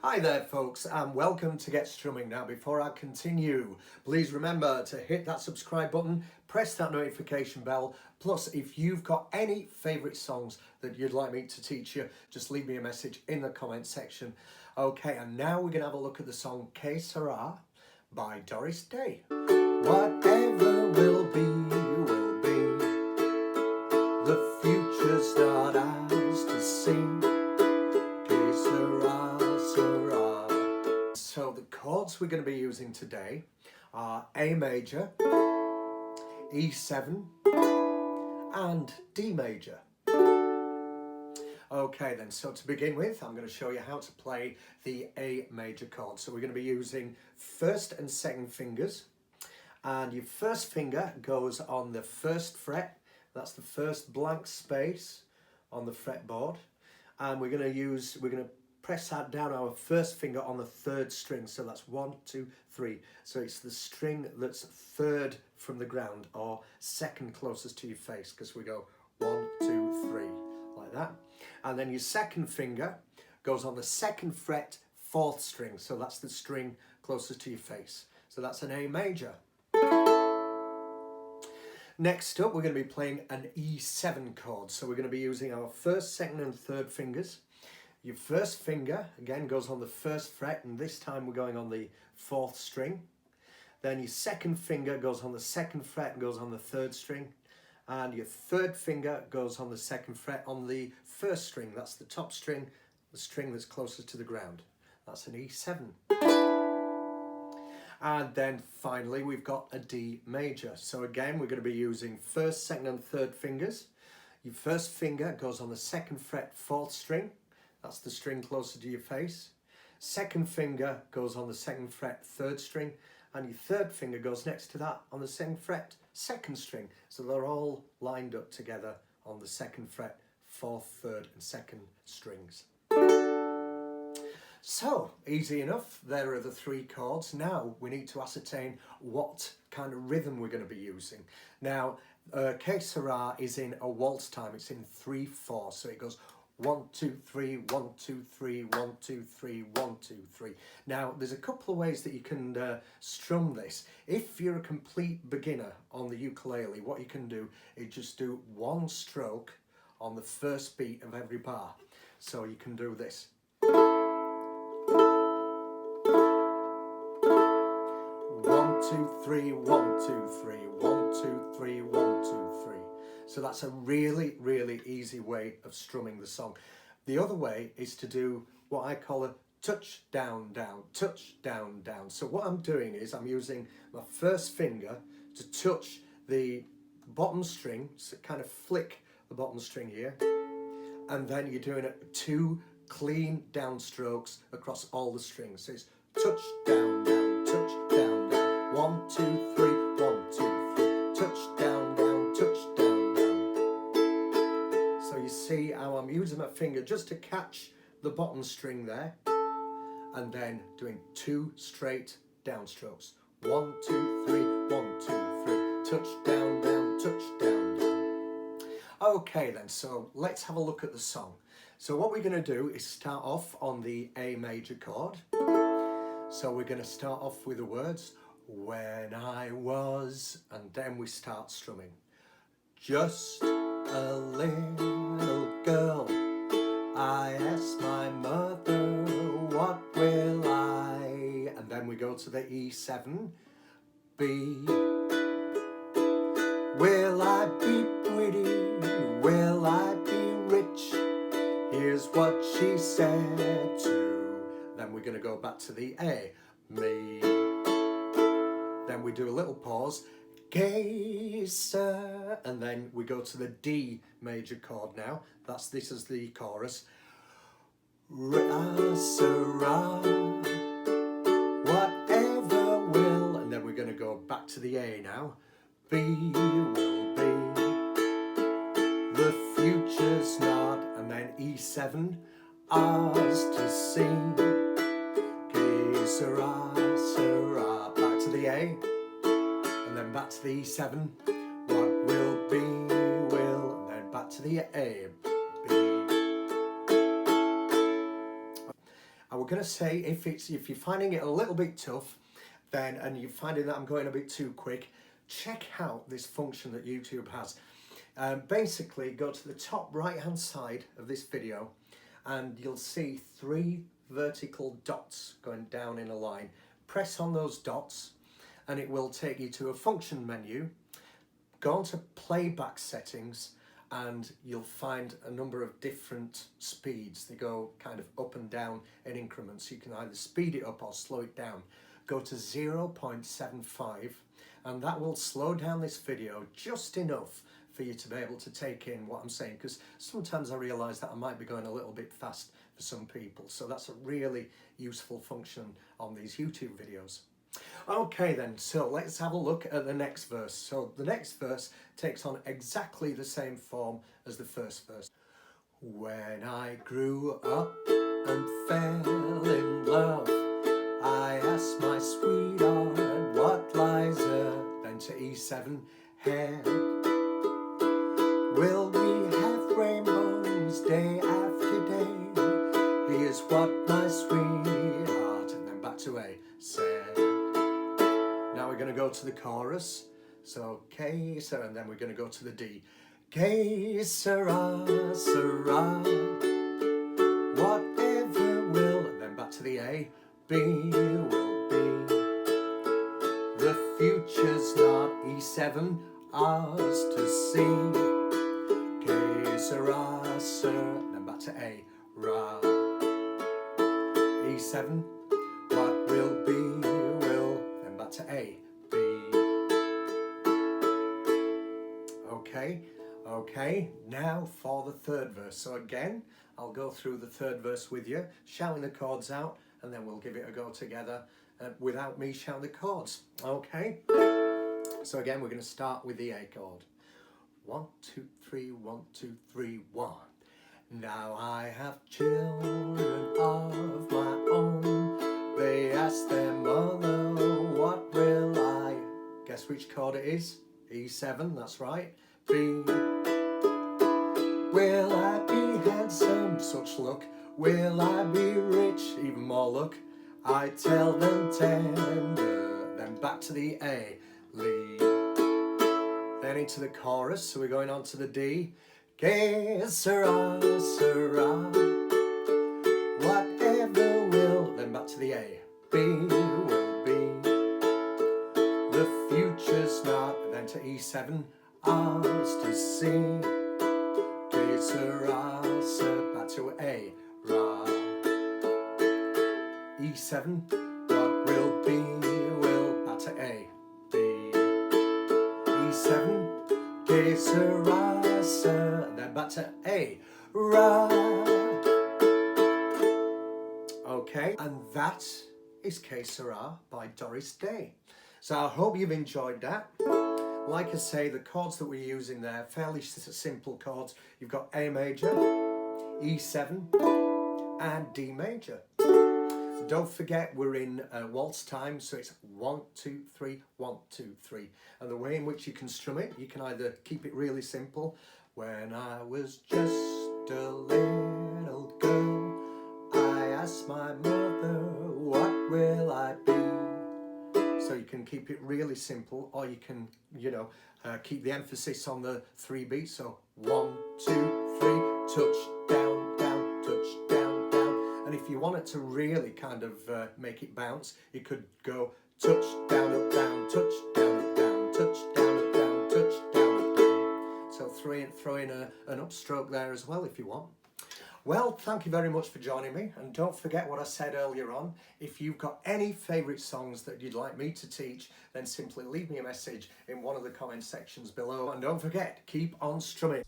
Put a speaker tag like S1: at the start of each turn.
S1: Hi there folks and welcome to Get Strumming. Now before I continue, please remember to hit that subscribe button, press that notification bell, plus if you've got any favourite songs that you'd like me to teach you, just leave me a message in the comment section. Okay, and now we're going to have a look at the song Que Sera by Doris Day. Whatever will be, the future's not ours to see. Que sera, sera. So the chords we're going to be using today are A major, E7 and D major. Okay then, so to begin with, I'm going to show you how to play the A major chord. So we're going to be using first and second fingers, and your first finger goes on the first fret. That's the first blank space on the fretboard, and we're going to press that down our first finger on the third string. So that's 1, 2, 3. So it's the string that's third from the ground or second closest to your face, because we go 1, 2, 3 like that. And then your second finger goes on the second fret, fourth string. So that's the string closest to your face. So that's an A major. Next up, we're going to be playing an E7 chord. So we're going to be using our first, second and third fingers. Your first finger, again, goes on the first fret, and this time we're going on the fourth string. Then your second finger goes on the second fret and goes on the third string. And your third finger goes on the second fret on the first string. That's the top string, the string that's closest to the ground. That's an E7. And then finally we've got a D major. So again, we're going to be using first, second and third fingers. Your first finger goes on the second fret, fourth string. That's the string closer to your face. Second finger goes on the second fret, third string. And your third finger goes next to that on the second fret, second string. So they're all lined up together on the second fret, fourth, third and second strings. So, easy enough, there are the three chords. Now we need to ascertain what kind of rhythm we're going to be using. Now, Que Sera is in a waltz time, it's in 3/4, so it goes 1, 2, 3, 1, 2, 3, 1, 2, 3, 1, 2, 3. Now, there's a couple of ways that you can strum this. If you're a complete beginner on the ukulele, what you can do is just do one stroke on the first beat of every bar. So you can do this. 1, 2, 3, 1, 2, 3, 1, 2, 3, 1, 2, 3. So that's a really, really easy way of strumming the song. The other way is to do what I call a touch, down, down, touch, down, down. So what I'm doing is I'm using my first finger to touch the bottom string, so kind of flick the bottom string here, and then you're doing it 2 clean down strokes across all the strings. So it's touch, down, down, touch, down, down. 1, 2, 3, 1, 2, 3, touch, down, down, touch, down. So you see how I'm using my finger just to catch the bottom string there, and then doing 2 straight down strokes. 1, 2, 3, 1, 2, 3, touch, down, down, touch, down, down. Okay then, so let's have a look at the song. So what we're going to do is start off on the A major chord. So we're going to start off with the words, when I was, and then we start strumming. Just a little girl, I asked my mother, what will I? And then we go to the E7, B. Will I be pretty? Will I be rich? Here's what she said to. Then we're going to go back to the A, me. Then we do a little pause, Que Sera, and then we go to the D major chord now. This is the chorus. Sera, whatever will, and then we're going to go back to the A now. Be will be, the future's not, and then E7, ours to see. Que sera, sera, back to the A, and then back to the E7, what will be, will, and then back to the A, B. Our going to say if you're finding it a little bit tough, then and you're finding that I'm going a bit too quick, check out this function that YouTube has. Basically, go to the top right hand side of this video and you'll see 3 vertical dots going down in a line. Press on those dots and it will take you to a function menu. Go on to playback settings and you'll find a number of different speeds. They go kind of up and down in increments. You can either speed it up or slow it down. Go to 0.75 and that will slow down this video just enough for you to be able to take in what I'm saying, because sometimes I realise that I might be going a little bit fast for some people. So that's a really useful function on these YouTube videos. Okay then, so let's have a look at the next verse. So the next verse takes on exactly the same form as the first verse. When I grew up and fell in love, I asked my sweetheart what lies there. Then to E7, head. Will we have rainbows day after day? Here's what my sweetheart, and then back to A, said. Now we're going to go to the chorus. So Que Sera, and then we're going to go to the D. Que Sera Sera, whatever will, and then back to the A. Be will be. The future's not E7, ours to see. Que sera sera, then back to A. Ra. E7, what will be will, then back to A. B. Okay, now for the third verse. So again, I'll go through the third verse with you, shouting the chords out, and then we'll give it a go together without me shouting the chords. Okay? So again, we're going to start with the A chord. 1, 2, 3, 1, 2, 3, 1. Now I have children of my own. They ask their mother, what will I? Guess which chord it is? E7, that's right. B. Will I be handsome? Such luck. Will I be rich? Even more luck. I tell them tender. Then back to the A. Lead. Then into the chorus, so we're going on to the D. Que sera sera, whatever will, then back to the A. B will be. The future's not, then to E7, ours to see. Que sera sera, back to A. Ra. E7, what will be will, back to A. B. E7, Que Sera Sera, and then back to A. Ra. Okay, and that is Que Sera by Doris Day. So I hope you've enjoyed that. Like I say, the chords that we're using there, fairly simple chords. You've got A major, E7, and D major. Don't forget we're in waltz time, so it's 1, 2, 3, 1, 2, 3. And the way in which you can strum it, you can either keep it really simple. When I was just a little girl, I asked my mother, what will I be? So you can keep it really simple, or you can, keep the emphasis on the 3 beats. So 1, 2, 3, touch, down, down, touch, down. And if you want it to really kind of make it bounce, you could go touch, down, up, down, touch, down, up, down, touch, down, up, down, touch, down, up, down. So throw in an upstroke there as well if you want. Well, thank you very much for joining me. And don't forget what I said earlier on. If you've got any favourite songs that you'd like me to teach, then simply leave me a message in one of the comment sections below. And don't forget, keep on strumming.